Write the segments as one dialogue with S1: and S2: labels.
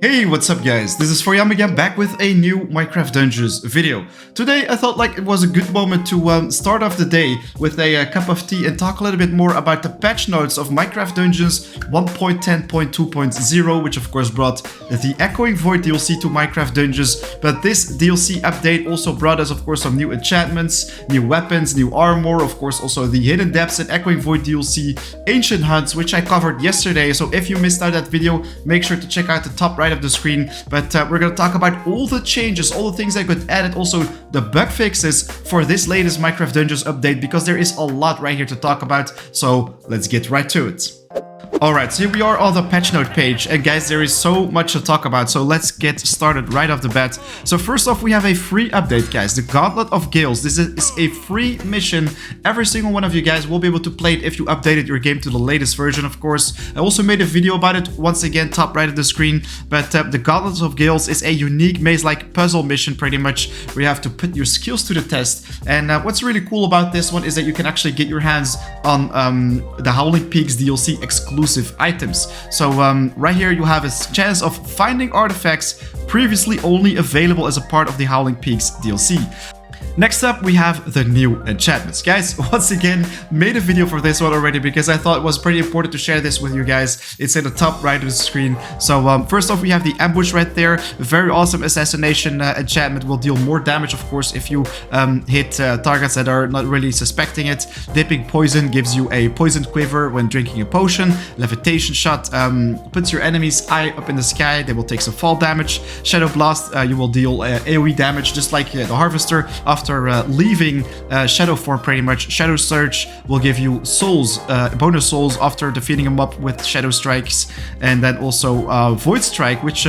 S1: Hey, what's up guys? This is Foryam again, back with a new Minecraft Dungeons video. Today I thought like it was a good moment to start off the day with a cup of tea and talk a little bit more about the patch notes of Minecraft Dungeons 1.10.2.0, which of course brought the Echoing Void DLC to Minecraft Dungeons, but this DLC update also brought us of course some new enchantments, new weapons, new armor, of course also the Hidden Depths and Echoing Void DLC, Ancient Hunts, which I covered yesterday, so if you missed out that video, make sure to check out the top right of the screen. But we're gonna talk about all the changes, all the things that got added, also the bug fixes for this latest Minecraft Dungeons update, because there is a lot right here to talk about, so let's get right to it. Alright, so here we are on the patch note page, and guys, there is so much to talk about, so let's get started right off the bat. So first off, we have a free update, guys, the Gauntlet of Gales. This is a free mission. Every single one of you guys will be able to play it if you updated your game to the latest version, of course. I also made a video about it, once again, top right of the screen, but the Gauntlet of Gales is a unique maze-like puzzle mission, pretty much, where you have to put your skills to the test. And what's really cool about this one is that you can actually get your hands on the Howling Peaks DLC exclusive items. So right here you have a chance of finding artifacts previously only available as a part of the Howling Peaks DLC. Next up, we have the new enchantments. Guys, once again, made a video for this one already because I thought it was pretty important to share this with you guys. It's in the top right of the screen. So first off, we have the ambush right there. A very awesome assassination enchantment. Will deal more damage, of course, if you hit targets that are not really suspecting it. Dipping poison gives you a poisoned quiver when drinking a potion. Levitation shot puts your enemy's eye up in the sky. They will take some fall damage. Shadow blast, you will deal AoE damage, just like the harvester. After leaving shadow form, pretty much. Shadow Surge will give you souls, bonus souls after defeating them up with shadow strikes, and then also void strike, which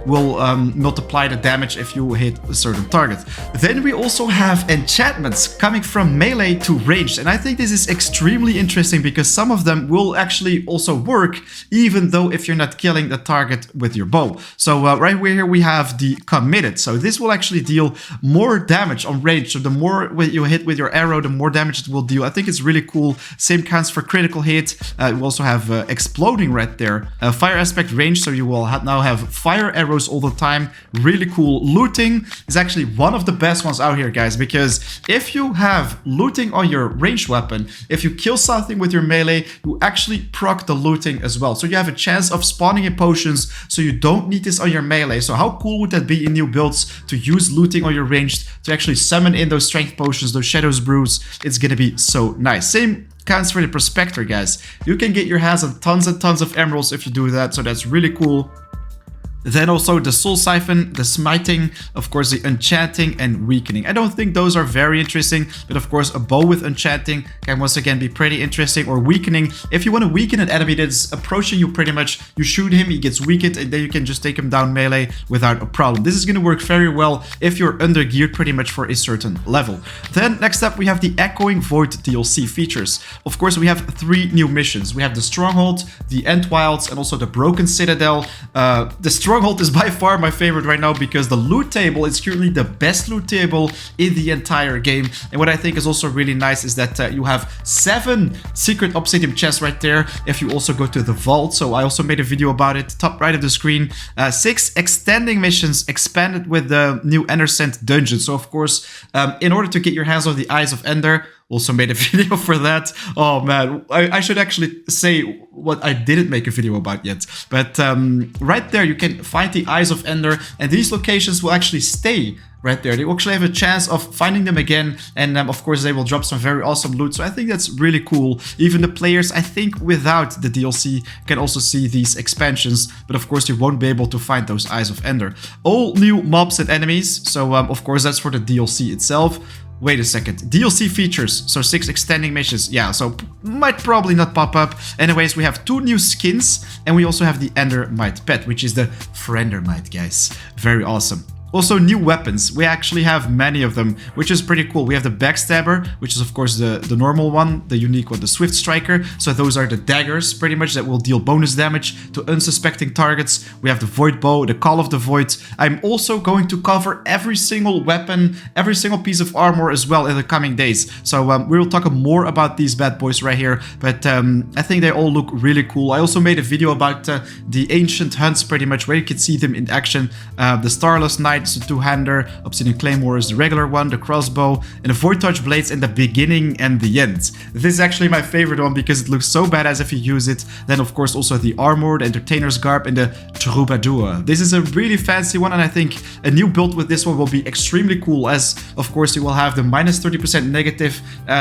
S1: will multiply the damage if you hit a certain target. Then we also have enchantments coming from melee to ranged, and I think this is extremely interesting because some of them will actually also work even though if you're not killing the target with your bow. So right here we have the committed, so this will actually deal more damage on range. So the more you hit with your arrow, the more damage it will deal. I think it's really cool. Same counts for critical hit. We also have exploding right there. Fire aspect range, so you will now have fire arrows all the time. Really cool. Looting is actually one of the best ones out here, guys, because if you have looting on your ranged weapon, if you kill something with your melee, you actually proc the looting as well. So you have a chance of spawning in potions, so you don't need this on your melee. So how cool would that be in new builds to use looting on your ranged to actually summon in those strength potions, those shadows brews? It's gonna be so nice. Same counts for the prospector, guys. You can get your hands on tons and tons of emeralds if you do that, so that's really cool. Then also the Soul Siphon, the Smiting, of course the Enchanting and Weakening. I don't think those are very interesting, but of course a bow with Enchanting can once again be pretty interesting, or Weakening. If you want to weaken an enemy that's approaching you, pretty much, you shoot him, he gets weakened, and then you can just take him down melee without a problem. This is going to work very well if you're under geared pretty much for a certain level. Then next up we have the Echoing Void DLC features. Of course we have 3 new missions. We have the Stronghold, the End Wilds, and also the Broken Citadel. The Stronghold is by far my favorite right now because the loot table is currently the best loot table in the entire game. And what I think is also really nice is that you have 7 secret obsidian chests right there if you also go to the vault. So I also made a video about it, top right of the screen. 6 extending missions expanded with the new Enderscent dungeon. So of course, in order to get your hands on the Eyes of Ender, also made a video for that. Oh man, I should actually say what I didn't make a video about yet. But right there you can find the Eyes of Ender, and these locations will actually stay right there. They will actually have a chance of finding them again, and of course they will drop some very awesome loot. So I think that's really cool. Even the players, I think without the DLC, can also see these expansions, but of course you won't be able to find those Eyes of Ender. All new mobs and enemies, so of course that's for the DLC itself. Wait a second, DLC features, so 6 extending missions, yeah, so might probably not pop up. Anyways, we have 2 new skins, and we also have the Endermite pet, which is the Friendermite, guys. Very awesome. Also, new weapons. We actually have many of them, which is pretty cool. We have the Backstabber, which is of course the normal one, the unique one, the Swift Striker. So those are the daggers, pretty much, that will deal bonus damage to unsuspecting targets. We have the Void Bow, the Call of the Void. I'm also going to cover every single weapon, every single piece of armor as well in the coming days. So we will talk more about these bad boys right here, but I think they all look really cool. I also made a video about the Ancient Hunts, pretty much, where you can see them in action. The Starless Knight, the two-hander, Obsidian Claymore is the regular one, the crossbow, and the Void Touch Blades in the beginning and the end. This is actually my favorite one because it looks so badass if you use it. Then of course also the Armor, the Entertainer's Garb, and the Troubadour. This is a really fancy one, and I think a new build with this one will be extremely cool, as of course you will have the minus 30% negative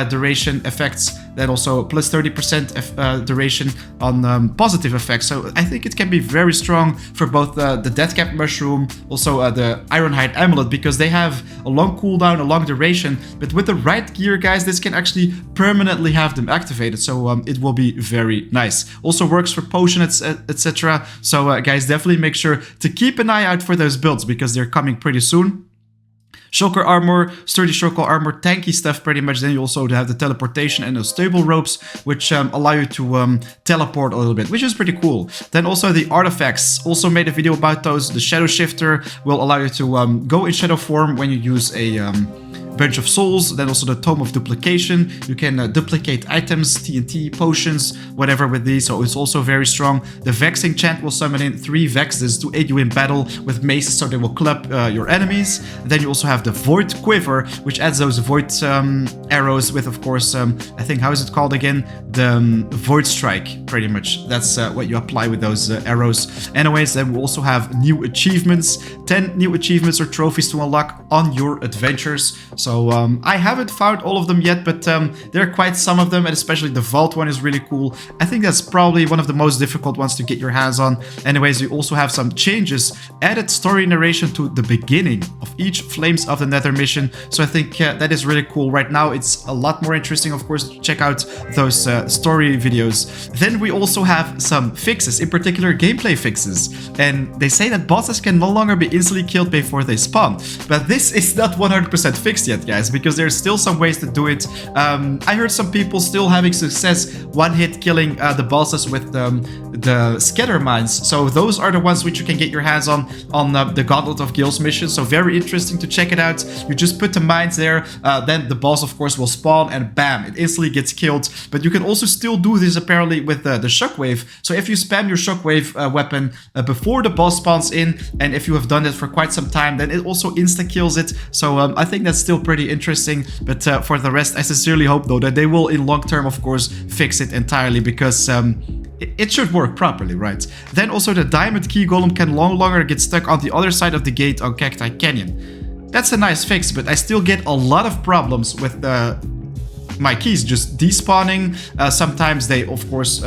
S1: duration effects, then also plus 30% duration on positive effects. So I think it can be very strong for both the Deathcap Mushroom, also the Ironhide Amulet, because they have a long cooldown, a long duration, but with the right gear, guys, this can actually permanently have them activated, so it will be very nice. Also works for potion, etc. So guys, definitely make sure to keep an eye out for those builds because they're coming pretty soon. Shulker armor, sturdy shulker armor, tanky stuff pretty much. Then you also have the teleportation and the stable ropes, which allow you to teleport a little bit, which is pretty cool. Then also the artifacts. Also made a video about those. The Shadow Shifter will allow you to go in shadow form when you use a bunch of souls. Then also the Tome of Duplication. You can duplicate items, TNT, potions, whatever with these, so it's also very strong. The Vexing Chant will summon in 3 Vexes to aid you in battle with maces, so they will club your enemies. Then you also have the Void Quiver, which adds those Void arrows with, of course, I think, how is it called again? The Void Strike, pretty much. That's what you apply with those arrows. Anyways, then we also have new achievements. 10 new achievements or trophies to unlock on your adventures. So I haven't found all of them yet, but there are quite some of them, and especially the Vault one is really cool. I think that's probably one of the most difficult ones to get your hands on. Anyways, you also have some changes. Added story narration to the beginning of each Flames of the Nether mission. So I think that is really cool. Right now it's a lot more interesting, of course, to check out those story videos. Then we also have some fixes, in particular gameplay fixes. And they say that bosses can no longer be instantly killed before they spawn. But this is not 100% fixed yet, guys, because there's still some ways to do it. I heard some people still having success one-hit killing the bosses with the scatter mines. So those are the ones which you can get your hands on the Gauntlet of Gales mission. So very interesting to check it out. You just put the mines there, then the boss of course will spawn, and bam, it instantly gets killed. But you can also still do this apparently with the shockwave. So if you spam your shockwave weapon before the boss spawns in, and if you have done it for quite some time, then it also insta-kills it. So I think that's still pretty interesting. But for the rest, I sincerely hope though that they will in long term, of course, fix it entirely, because it should work properly, right? Then also the Diamond Key Golem can no longer get stuck on the other side of the gate on Cacti Canyon. That's a nice fix, but I still get a lot of problems with my keys just despawning. Sometimes they, of course,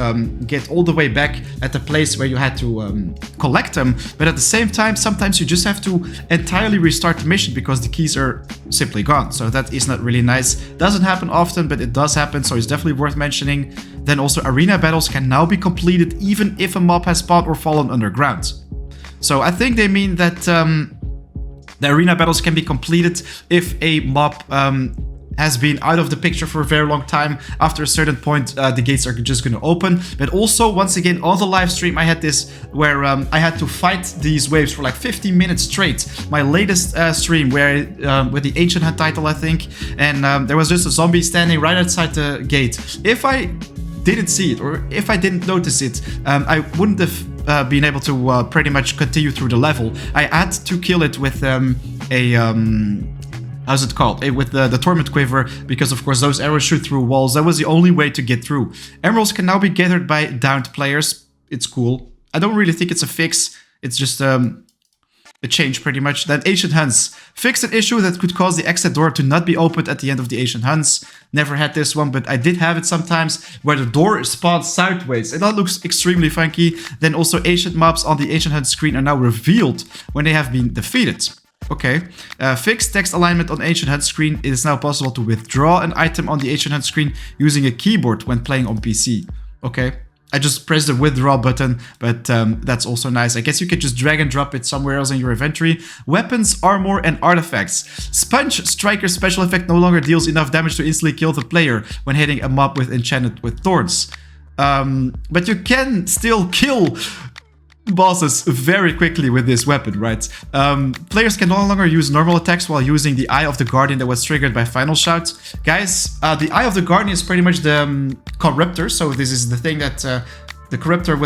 S1: get all the way back at the place where you had to collect them, but at the same time, sometimes you just have to entirely restart the mission because the keys are simply gone. So that is not really nice. Doesn't happen often, but it does happen, so it's definitely worth mentioning. Then also arena battles can now be completed even if a mob has spawned or fallen underground. So I think they mean that the arena battles can be completed if a mob has been out of the picture for a very long time. After a certain point, the gates are just going to open. But also, once again, on the live stream, I had this where I had to fight these waves for like 15 minutes straight. My latest stream, where with the Ancient Hunt title, I think, and there was just a zombie standing right outside the gate. If I didn't see it, or if I didn't notice it, I wouldn't have been able to pretty much continue through the level. I had to kill it with how's it called? With the Torment Quiver, because of course those arrows shoot through walls. That was the only way to get through. Emeralds can now be gathered by downed players. It's cool. I don't really think it's a fix. It's just a change pretty much. Then Ancient Hunts. Fixed an issue that could cause the exit door to not be opened at the end of the Ancient Hunts. Never had this one, but I did have it sometimes where the door spawns sideways, and that looks extremely funky. Then also ancient mobs on the Ancient Hunt screen are now revealed when they have been defeated. Okay, fixed text alignment on Ancient Hunt screen. It is now possible to withdraw an item on the Ancient Hunt screen using a keyboard when playing on PC. Okay, I just pressed the withdraw button, but that's also nice. I guess you could just drag and drop it somewhere else in your inventory. Weapons, armor, and artifacts. Sponge Striker's special effect no longer deals enough damage to instantly kill the player when hitting a mob with enchanted with thorns. But you can still kill bosses very quickly with this weapon, right? Players can no longer use normal attacks while using the Eye of the Guardian that was triggered by Final Shout. Guys, the Eye of the Guardian is pretty much the corruptor, so this is the thing that the corruptor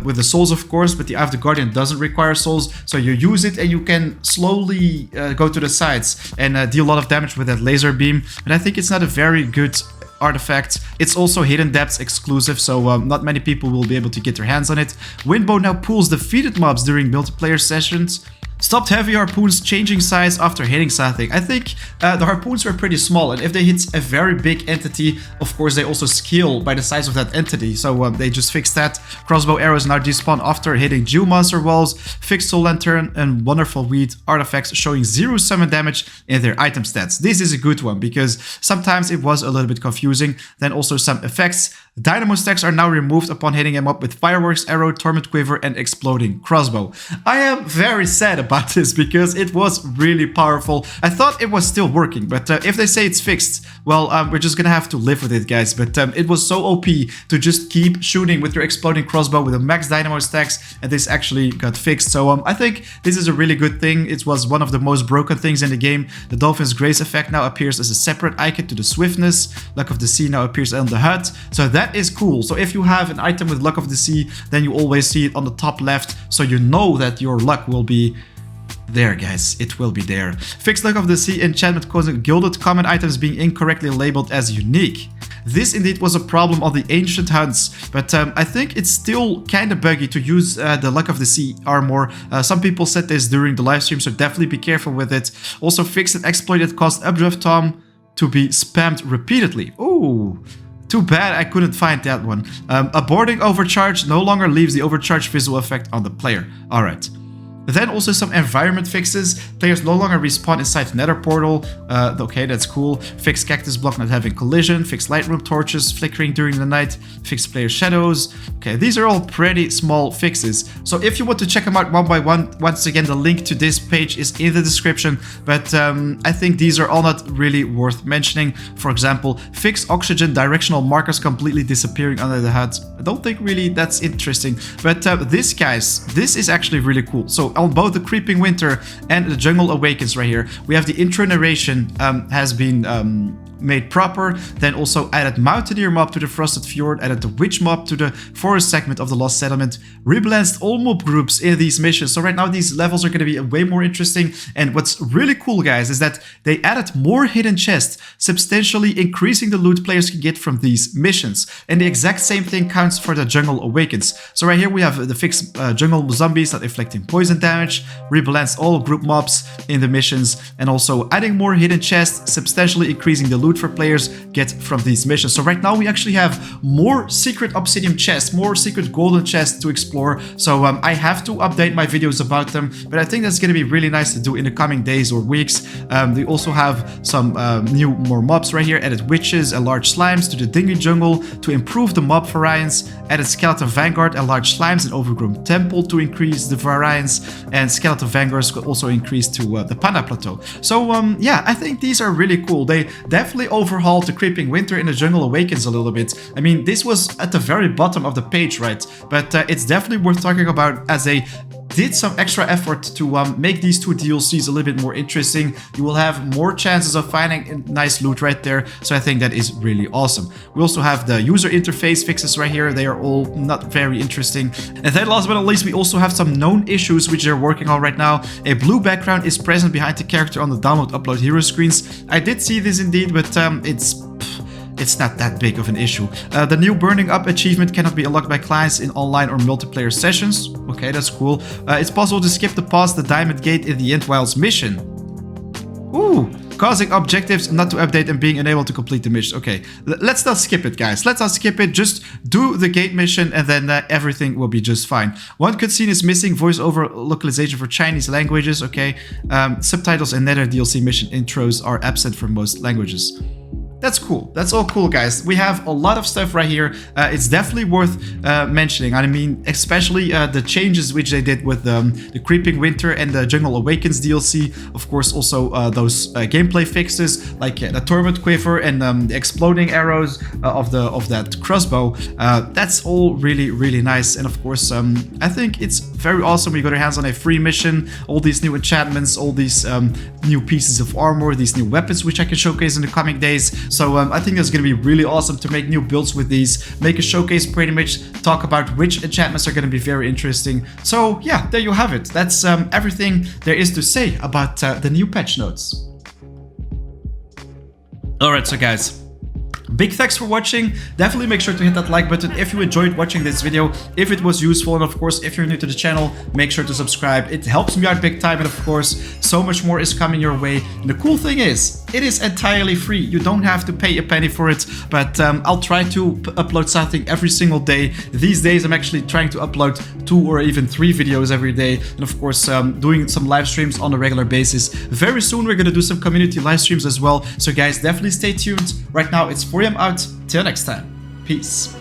S1: with the souls, of course, but the Eye of the Guardian doesn't require souls, so you use it and you can slowly go to the sides and deal a lot of damage with that laser beam. But I think it's not a very good artifact. It's also Hidden Depths exclusive, so not many people will be able to get their hands on it. Windbow now pulls defeated mobs during multiplayer sessions. Stopped heavy harpoons changing size after hitting something. I think the harpoons were pretty small, and if they hit a very big entity, of course they also scale by the size of that entity, so they just fixed that. Crossbow arrows now despawn after hitting Jew monster walls. Fixed soul lantern and wonderful weed artifacts showing 0 summon damage in their item stats. This is a good one because sometimes it was a little bit confusing. Then also some effects. Dynamo stacks are now removed upon hitting him up with Fireworks Arrow, Torment Quiver, and Exploding Crossbow. I am very sad about this because it was really powerful. I thought it was still working, but if they say it's fixed, well, we're just gonna have to live with it, guys. But it was so OP to just keep shooting with your Exploding Crossbow with a max Dynamo stacks, and this actually got fixed. So I think this is a really good thing. It was one of the most broken things in the game. The Dolphin's Grace effect now appears as a separate icon to the Swiftness. Luck of the Sea now appears on the HUD. So that is cool. So if you have an item with Luck of the Sea, then you always see it on the top left, so you know that your luck will be there, guys. It will be there. Fixed Luck of the Sea enchantment causing gilded common items being incorrectly labeled as unique. This indeed was a problem on the ancient hunts, but I think it's still kind of buggy to use the Luck of the Sea armor. Some people said this during the live stream, so definitely be careful with it. Also fixed an exploit that caused Updraft Tom to be spammed repeatedly. Ooh. Too bad I couldn't find that one. Aborting overcharge no longer leaves the overcharge visual effect on the player. Alright. Then also some environment fixes. Players no longer respawn inside Nether Portal. Okay, that's cool. Fixed Cactus Block not having collision. Fixed Lightroom torches flickering during the night. Fixed player shadows. Okay, these are all pretty small fixes. So if you want to check them out one by one, once again, the link to this page is in the description. But I think these are all not really worth mentioning. For example, fixed oxygen directional markers completely disappearing under the HUD. I don't think really that's interesting. But this, guys, this is actually really cool. So on both the Creeping Winter and the Jungle Awakens right here, we have the intro narration has been made proper, then also added Mountaineer mob to the Frosted Fjord, added the Witch mob to the forest segment of the Lost Settlement, rebalanced all mob groups in these missions. So right now these levels are going to be way more interesting, and what's really cool, guys, is that they added more hidden chests, substantially increasing the loot players can get from these missions. And the exact same thing counts for the Jungle Awakens. So right here we have the fixed jungle zombies not inflicting poison damage, rebalanced all group mobs in the missions, and also adding more hidden chests, substantially increasing the loot for players get from these missions. So right now we actually have more secret obsidian chests, more secret golden chests to explore. So I have to update my videos about them, but I think that's going to be really nice to do in the coming days or weeks. They also have some more mobs right here, added witches and large slimes to the Dingy Jungle to improve the mob variance, added Skeleton Vanguard and large slimes and Overgrown Temple to increase the variance, and Skeleton Vanguards could also increase to the Panda Plateau. So yeah, I think these are really cool. They definitely overhauled the Creeping Winter in the Jungle Awakens a little bit. I mean, this was at the very bottom of the page, right? But it's definitely worth talking about, as they did some extra effort to make these two DLCs a little bit more interesting. You will have more chances of finding nice loot right there, so I think that is really awesome. We also have the user interface fixes right here. They are all not very interesting. And then last but not least, we also have some known issues which they're working on right now. A blue background is present behind the character on the download upload hero screens. I did see this indeed, but it's not that big of an issue. The new Burning Up achievement cannot be unlocked by clients in online or multiplayer sessions. Okay, that's cool. It's possible to skip the past the Diamond Gate in the End Wilds mission. Ooh, causing objectives not to update and being unable to complete the mission. Okay, let's not skip it, guys. Let's not skip it. Just do the gate mission and then everything will be just fine. One cutscene is missing, voiceover localization for Chinese languages. Okay, subtitles and Nether DLC mission intros are absent from most languages. That's cool. That's all cool, guys. We have a lot of stuff right here. It's definitely worth mentioning. I mean, especially the changes which they did with the Creeping Winter and the Jungle Awakens DLC. Of course, also those gameplay fixes like the Torment Quiver and the exploding arrows of that crossbow. That's all really, really nice. And of course, I think it's very awesome. We got our hands on a free mission, all these new enchantments, all these new pieces of armor, these new weapons which I can showcase in the coming days. So I think it's going to be really awesome to make new builds with these, make a showcase pretty much, talk about which enchantments are going to be very interesting. So yeah, there you have it. That's everything there is to say about the new patch notes. Alright, so guys, big thanks for watching. Definitely make sure to hit that like button if you enjoyed watching this video, if it was useful, and of course if you're new to the channel, make sure to subscribe. It helps me out big time, and of course so much more is coming your way. And the cool thing is, it is entirely free. You don't have to pay a penny for it, but I'll try to upload something every single day. These days I'm actually trying to upload 2 or even 3 videos every day, and of course doing some live streams on a regular basis. Very soon we're gonna do some community live streams as well, so guys, definitely stay tuned. Right now it's 4am out. Till next time, peace.